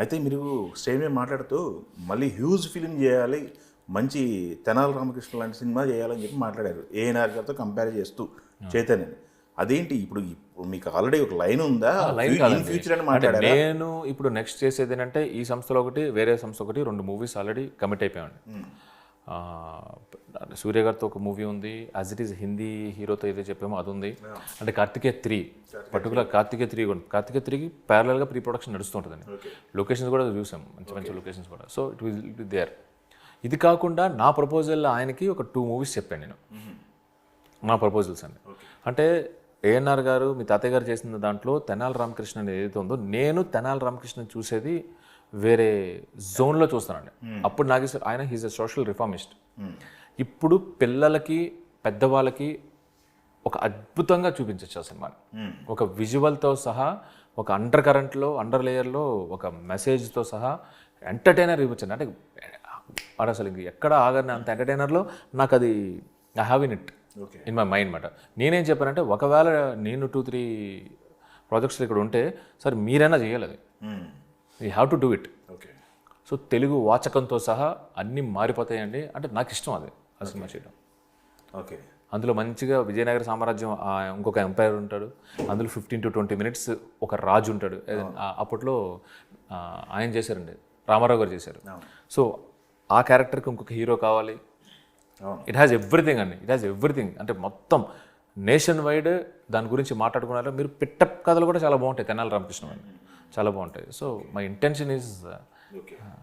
అయితే మీరు స్టేజ్ మీద మాట్లాడుతూ మళ్ళీ హ్యూజ్ ఫిలిం చేయాలి, మంచి తెనాలి రామకృష్ణ లాంటి సినిమా చేయాలని చెప్పి మాట్లాడారు ఏఎన్ఆర్ గారితో కంపేర్ చేస్తూ చైతన్యని. అదేంటి ఇప్పుడు మీకు ఆల్రెడీ ఒక లైన్ ఉందా, ఇన్ ఫ్యూచర్ అని మాట్లాడారు? నేను ఇప్పుడు నెక్స్ట్ చేసేది ఏంటంటే ఈ సంస్థలో ఒకటి వేరే సంస్థ ఒకటి 2 మూవీస్ ఆల్రెడీ కమిట్ అయిపోయామండి. సూర్య గారితో ఒక మూవీ ఉంది, యాజ్ ఇట్ ఈస్ హిందీ హీరోతో ఏదో చెప్పామో అది ఉంది. అంటే కార్తికేయ 3 పర్టికులర్ కార్తికేయ 3 కూడా కార్తికేయ 3కి ప్యారలల్గా ప్రీ ప్రొడక్షన్ నడుస్తుంటుందండి. లొకేషన్స్ కూడా చూసాం, మంచి మంచి లొకేషన్స్ కూడా. So it will be there. ఇది కాకుండా నా ప్రపోజల్ ఆయనకి ఒక 2 మూవీస్ చెప్పాను నేను, నా ప్రపోజల్స్ అండి. అంటే ఏఎన్ఆర్ గారు మీ తాతయ్య గారు చేసిన దాంట్లో తెనాలి రామకృష్ణ ఏదైతే ఉందో, నేను తెనాలి రామకృష్ణ చూసేది వేరే జోన్లో చూస్తానండి. అప్పుడు నాకు ఆయన హీజ్ అ సోషల్ రిఫార్మిస్ట్. ఇప్పుడు పిల్లలకి పెద్దవాళ్ళకి ఒక అద్భుతంగా చూపించచ్చు ఆ సినిమాని. ఒక విజువల్తో సహా, ఒక అండర్ కరెంట్లో అండర్ లేయర్లో ఒక మెసేజ్తో సహా ఎంటర్టైనర్ ఇవ్వచ్చండి. అంటే అది అసలు ఇంక ఎక్కడ ఆగని అంత ఎంటర్టైనర్లో నాకు అది I have in it in my mind మాట. నేనేం చెప్పానంటే ఒకవేళ నేను 2-3 ప్రాజెక్ట్స్లో ఇక్కడ ఉంటే సరే మీరైనా చేయాలి, అది you have to do it. Okay. So Telugu వాచకంతో సహా అన్నీ మారిపోతాయండి. అంటే నాకు ఇష్టం అది ఆ సినిమా చేయడం. ఓకే. అందులో మంచిగా విజయనగర సామ్రాజ్యం ఇంకొక ఎంపైర్ ఉంటాడు, అందులో 15 to 20 minutes ఒక రాజు ఉంటాడు. అప్పట్లో ఆయన చేశారండి, రామారావు గారు చేశారు. సో ఆ క్యారెక్టర్కి ఇంకొక హీరో కావాలి. ఇట్ హ్యాస్ ఎవ్రీథింగ్ అండి, ఇట్ హ్యాస్ ఎవ్రీథింగ్. అంటే మొత్తం నేషన్ వైడ్ దాని గురించి మాట్లాడుకున్నారు. మీరు పిట్టప్ కథలు కూడా చాలా బాగుంటాయి తెనాలి రామకృష్ణ, చాలా బాగుంటాయి. So my intention is